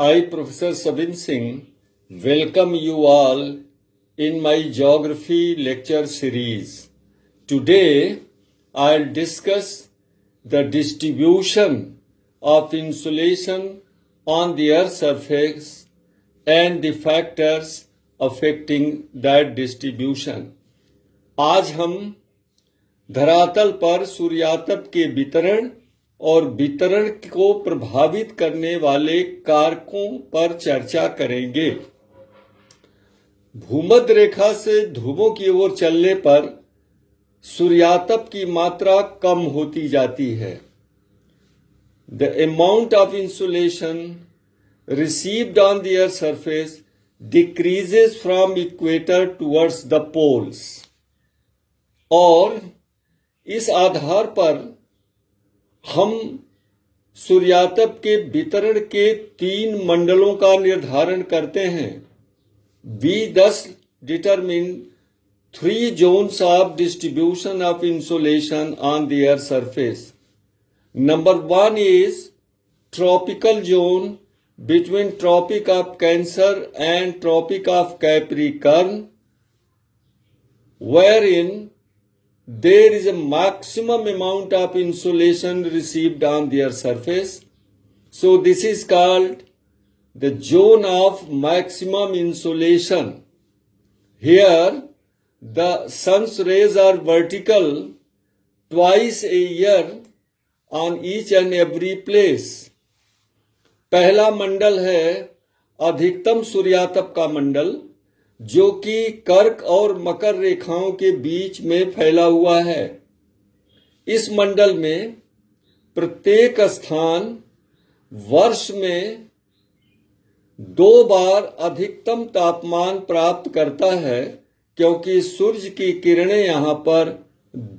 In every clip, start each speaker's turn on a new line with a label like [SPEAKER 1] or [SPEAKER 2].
[SPEAKER 1] I, Professor Sabin Singh, welcome you all in my geography lecture series. Today, I'll discuss the distribution of insolation on the Earth's surface and the factors affecting that distribution. आज हम धरातल पर सूर्यातप के वितरण और वितरण को प्रभावित करने वाले कारकों पर चर्चा करेंगे। भूमध्य रेखा से ध्रुवों की ओर चलने पर सूर्यातप की मात्रा कम होती जाती है। The amount of insolation received on the Earth's surface decreases from equator towards the poles. और इस आधार पर हम सूर्यातप के वितरण के 3 मंडलों का निर्धारण करते हैं। We thus determine 3 zones of distribution of insolation on the Earth's surface. Number 1 is tropical zone between Tropic of Cancer and Tropic of Capricorn, wherein there is a maximum amount of insolation received on their surface. So this is called the zone of maximum insolation. Here the sun's rays are vertical twice a year on each and every place. पहला मंडल है अधिकतम सूर्यातप का मंडल, जो कि कर्क और मकर रेखाओं के बीच में फैला हुआ है। इस मंडल में प्रत्येक स्थान वर्ष में 2 बार अधिकतम तापमान प्राप्त करता है, क्योंकि सूर्य की किरणें यहाँ पर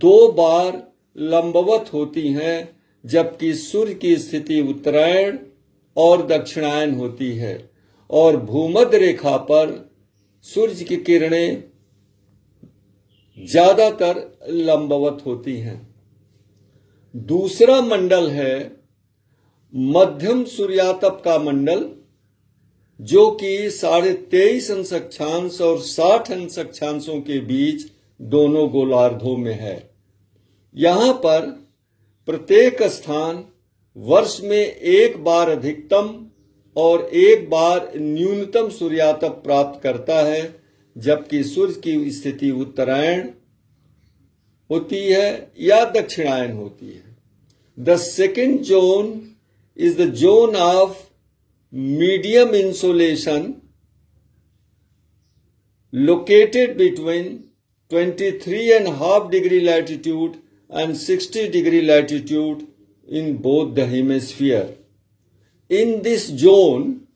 [SPEAKER 1] 2 बार लंबवत होती हैं, जबकि सूर्य की स्थिति उत्तरायण और दक्षिणायन होती है और भूमध्य रेखा पर सूर्य की किरणें ज्यादातर लंबवत होती हैं। दूसरा मंडल है मध्यम सूर्यातप का मंडल, जो कि 23.5 अंश अक्षांश और 60 अंश अक्षांशों के बीच दोनों गोलार्धों में है। यहां पर प्रत्येक स्थान वर्ष में 1 बार अधिकतम और 1 बार न्यूनतम सूर्यातप प्राप्त करता है, जबकि सूर्य की स्थिति उत्तरायण होती है या दक्षिणायन होती है। The second zone is the zone of medium insolation located between 23.5 degree latitude and 60 degree latitude in both the hemisphere. In this zone,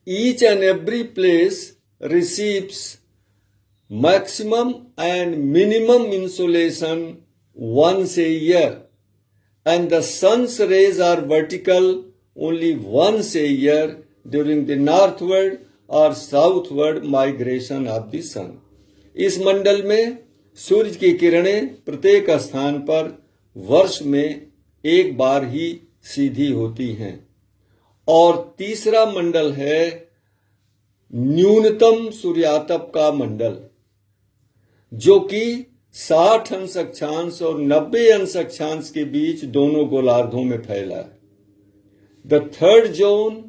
[SPEAKER 1] each and every place receives maximum and minimum insolation once a year, and the sun's rays are vertical only once a year during the northward or southward migration of the sun. इस मंडल में सूर्य की किरणें प्रत्येक स्थान पर वर्ष में 1 बार ही सीधी होती हैं। और तीसरा मंडल है न्यूनतम सूर्यातप का मंडल, जो कि 60 अंश अक्षांश और 90 अंश अक्षांश के बीच दोनों गोलार्धों में फैला है। The third zone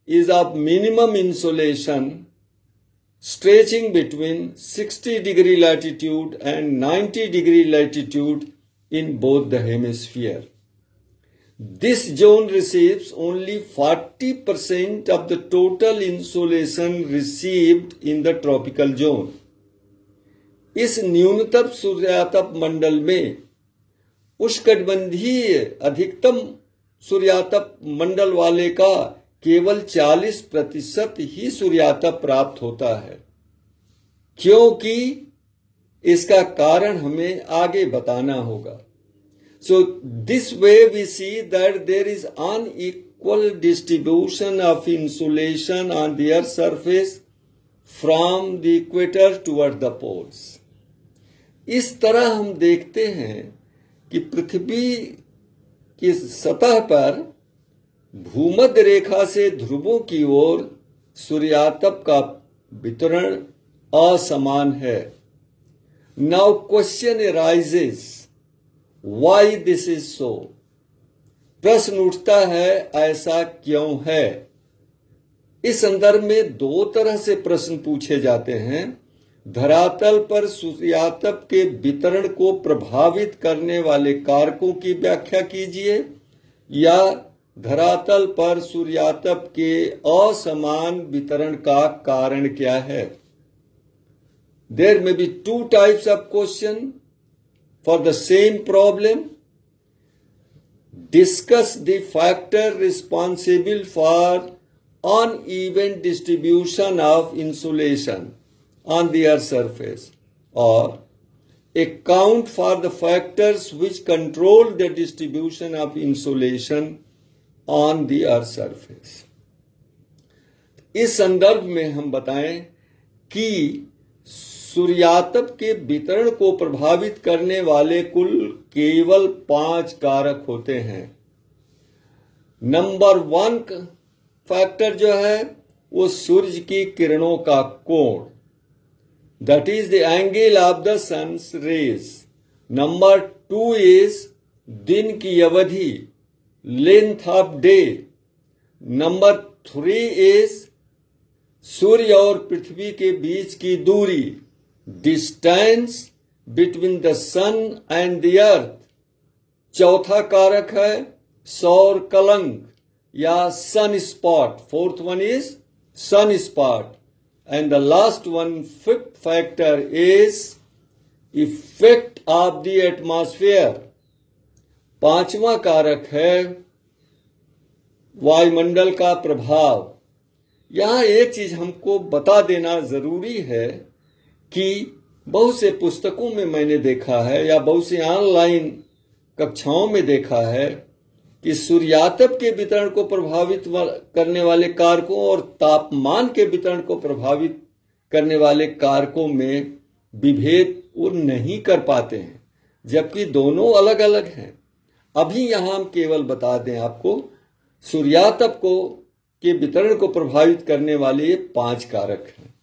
[SPEAKER 1] is of minimum insolation stretching between 60 degree latitude and 90 degree latitude in both the hemisphere. This zone receives only 40% of the total insolation received in the tropical zone. इस न्यूनतम सूर्यातप मंडल में उष्णकटिबंधीय अधिकतम सूर्यातप मंडल वाले का केवल 40% ही सूर्यातप प्राप्त होता है, क्योंकि इसका कारण हमें आगे बताना होगा। So this way we see that there is unequal distribution of insolation on the Earth's surface from the equator toward the poles. इस तरह हम देखते हैं कि पृथ्वी की सतह पर भूमध्य रेखा से ध्रुवों की ओर सूर्यातप का वितरण असमान है। Now question arises, why this is so? प्रश्न उठता है ऐसा क्यों है? इस संदर्भ में दो तरह से प्रश्न पूछे जाते हैं। धरातल पर सूर्यातप के वितरण को प्रभावित करने वाले कारकों की व्याख्या कीजिए, या धरातल पर सूर्यातप के असमान वितरण का कारण क्या है? There may be two types of question for the same problem. Discuss the factor responsible for uneven distribution of insolation on the Earth's surface, or account for the factors which control the distribution of insolation on the Earth's surface. इस संदर्भ में हम बताएं कि सूर्यातप के वितरण को प्रभावित करने वाले कुल केवल 5 कारक होते हैं। नंबर 1 फैक्टर जो है वो सूर्य की किरणों का कोण, that is the angle of the sun's rays. Number 2 is दिन की अवधि, length of day. Number 3 is सूर्य और पृथ्वी के बीच की दूरी, distance between the sun and the earth. चौथा कारक है सौर कलंक या sunspot. Fourth one is sunspot, and the last one, fifth factor is effect of the atmosphere. पांचवा कारक है वायुमंडल का प्रभाव। यहां एक चीज हमको बता देना जरूरी है कि बहुत से पुस्तकों में मैंने देखा है या बहुत से ऑनलाइन कक्षाओं में देखा है कि सूर्यातप के वितरण को प्रभावित करने वाले कारकों और तापमान के वितरण को प्रभावित करने वाले कारकों में विभेद वो नहीं कर पाते हैं, जबकि दोनों अलग अलग हैं। अभी यहां हम केवल बता दें आपको, सूर्यातप को के वितरण को प्रभावित करने वाले ये 5 कारक हैं,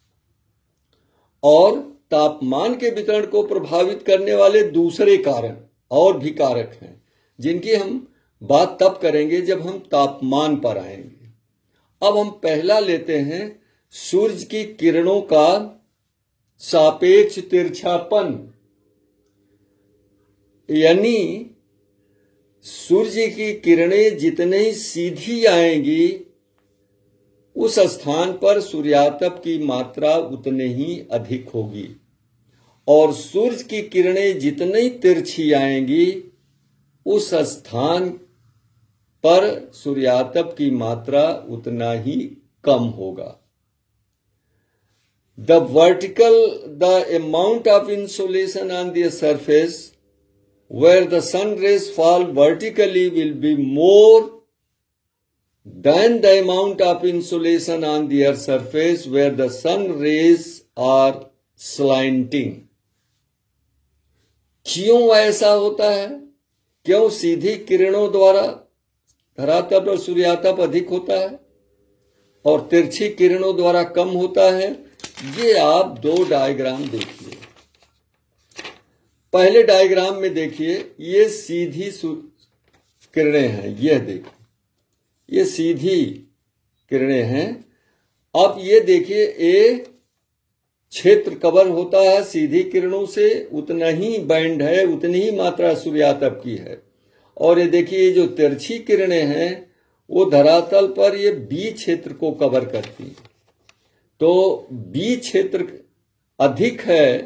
[SPEAKER 1] और तापमान के वितरण को प्रभावित करने वाले दूसरे कारक और भी कारक हैं, जिनकी हम बात तब करेंगे जब हम तापमान पर आएंगे। अब हम पहला लेते हैं सूर्य की किरणों का सापेक्ष तिरछापन, यानी सूर्य की किरणें जितनी सीधी आएंगी उस स्थान पर सूर्यातप की मात्रा उतनी ही अधिक होगी, और सूर्य की किरणें जितनी तिरछी आएंगी उस स्थान पर सूर्यातप की मात्रा उतना ही कम होगा। The amount of insolation on the surface where the sun rays fall vertically will be more than the amount of insolation on the earth's surface where the sun rays are slanting. क्यों ऐसा होता है? क्यों सीधी किरणों द्वारा धरातल और सूर्यातप अधिक होता है और तिरछी किरणों द्वारा कम होता है? ये आप 2 डायग्राम देखिए। पहले डायग्राम में देखिए, ये सीधी किरणें हैं, यह देखिए ये सीधी किरणें हैं। अब ये देखिए, ए क्षेत्र कवर होता है सीधी किरणों से, उतना ही बैंड है, उतनी ही मात्रा सूर्यातप की है। और ये देखिए, ये जो तिरछी किरणें हैं वो धरातल पर ये बी क्षेत्र को कवर करती हैं, तो बी क्षेत्र अधिक है,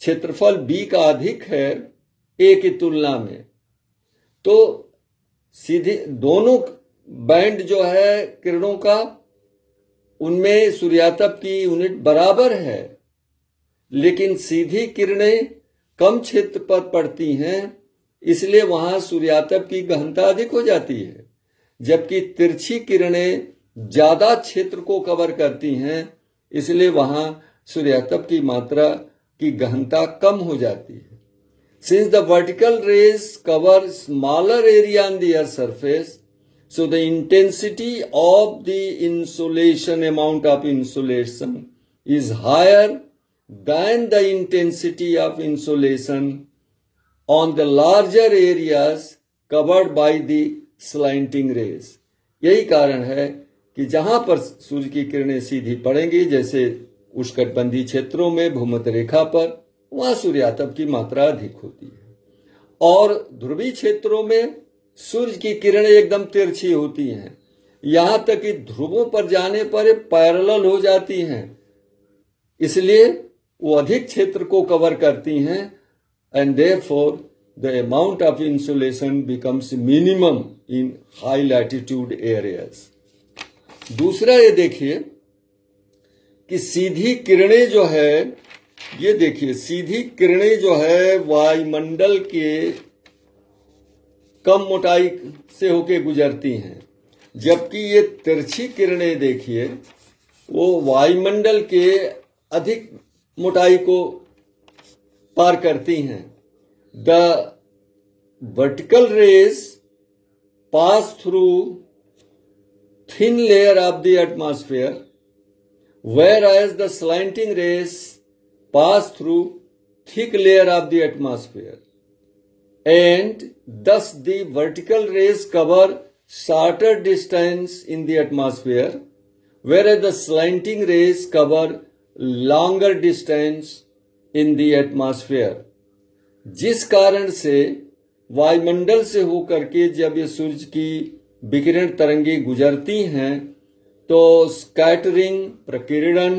[SPEAKER 1] क्षेत्रफल बी का अधिक है ए की तुलना में। तो सीधे दोनों बैंड जो है किरणों का, उनमें सूर्यातप की यूनिट बराबर है, लेकिन सीधी किरणें कम क्षेत्र पर पड़ती हैं, इसलिए वहां सूर्यातप की गहनता अधिक हो जाती है, जबकि तिरछी किरणें ज्यादा क्षेत्र को कवर करती हैं, इसलिए वहां सूर्यातप की मात्रा की गहनता कम हो जाती है। Since the vertical rays cover smaller area on the earth's surface, So the intensity of the insolation, amount of insolation is higher than the intensity of insolation on the larger areas covered by the slanting rays. यही कारण है कि जहां पर सूर्य की किरणें सीधी पड़ेंगी, जैसे उष्णकटिबंधीय क्षेत्रों में भूमध्य रेखा पर, वहां सूर्यातप की मात्रा अधिक होती है। और ध्रुवीय क्षेत्रों में सूर्य की किरणें एकदम तिरछी होती हैं, यहां तक कि ध्रुवों पर जाने पर पैरेलल हो जाती हैं, इसलिए वो अधिक क्षेत्र को कवर करती हैं, and therefore the amount of insulation becomes minimum in high latitude areas. दूसरा ये देखिए कि सीधी किरणें जो है, ये देखिए सीधी किरणें जो है वायुमंडल के कम मोटाई से होके गुजरती हैं, जबकि ये तिरछी किरणें देखिए वो वायुमंडल के अधिक मोटाई को पार करती हैं। The vertical rays pass through thin layer of the atmosphere, whereas the slanting rays pass through thick layer of the atmosphere, and thus the vertical rays cover shorter distance in the atmosphere, whereas the slanting rays cover longer distance in the atmosphere. जिस कारण से वायुमंडल से होकर के जब ये सूर्य की विकिरण तरंगे गुजरती हैं तो स्कैटरिंग, प्रकीर्णन,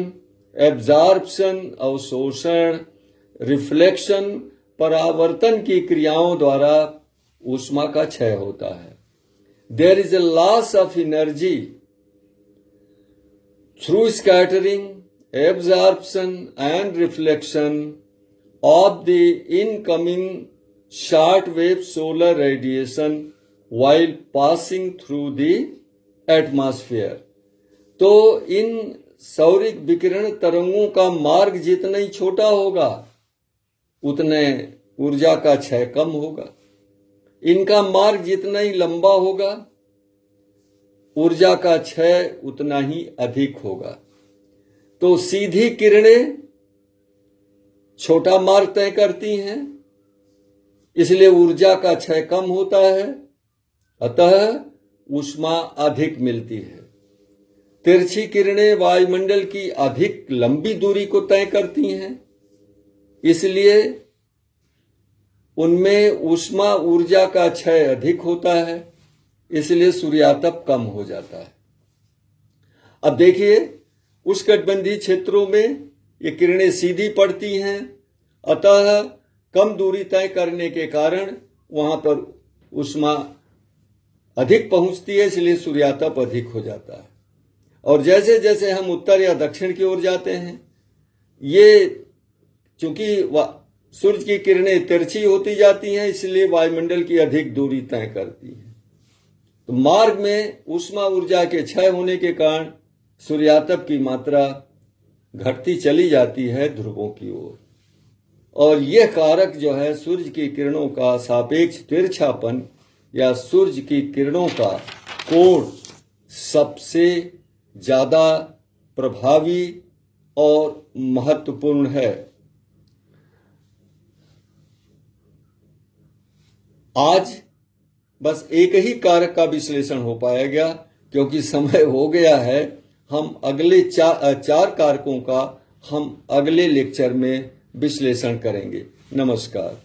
[SPEAKER 1] एब्जॉर्प्शन, अवशोषण, रिफ्लेक्शन, परावर्तन की क्रियाओं द्वारा ऊष्मा का क्षय होता है। There is a loss of energy through scattering, absorption and reflection of the incoming short wave solar radiation while passing through the atmosphere. तो इन सौरिक विकिरण तरंगों का मार्ग जितना ही छोटा होगा उतने ऊर्जा का क्षय कम होगा, इनका मार्ग जितना ही लंबा होगा ऊर्जा का क्षय उतना ही अधिक होगा। तो सीधी किरणें छोटा मार्ग तय करती हैं, इसलिए ऊर्जा का क्षय कम होता है, अतः ऊष्मा अधिक मिलती है। तिरछी किरणें वायुमंडल की अधिक लंबी दूरी को तय करती हैं, इसलिए उनमें ऊष्मा ऊर्जा का क्षय अधिक होता है, इसलिए सूर्यातप कम हो जाता है। अब देखिए उष्णकटिबंधीय क्षेत्रों में ये किरणें सीधी पड़ती हैं, अतः कम दूरी तय करने के कारण वहां पर ऊष्मा अधिक पहुंचती है, इसलिए सूर्यातप अधिक हो जाता है। और जैसे जैसे हम उत्तर या दक्षिण की ओर जाते हैं, ये चूंकि सूर्य की किरणें तिरछी होती जाती हैं, इसलिए वायुमंडल की अधिक दूरी तय करती हैं। तो मार्ग में ऊष्मा ऊर्जा के क्षय होने के कारण सूर्यातप की मात्रा घटती चली जाती है ध्रुवों की ओर। और यह कारक जो है सूर्य की किरणों का सापेक्ष तिरछापन या सूर्य की किरणों का कोण सबसे ज्यादा प्रभावी और महत्वपूर्ण है। आज बस एक ही कारक का विश्लेषण हो पाएगा, क्योंकि समय हो गया है। हम अगले चार कारकों का हम अगले लेक्चर में विश्लेषण करेंगे। नमस्कार।